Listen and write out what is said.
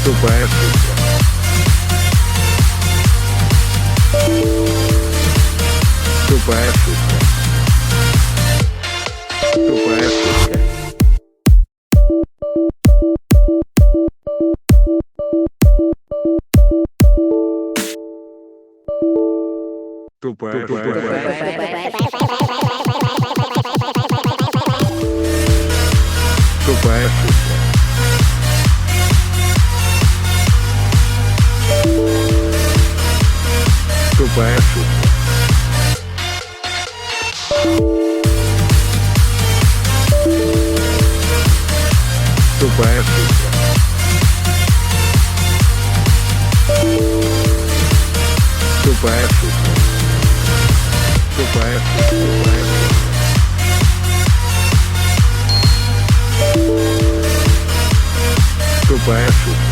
Тупая шутка. Тупая шутка. Тупая шутка. Тупая шутка. Тупая шутка. Тупая шутка. Тупая шутка. Тупая шутка. Тупая шутка. Тупая шутка. Тупая шутка.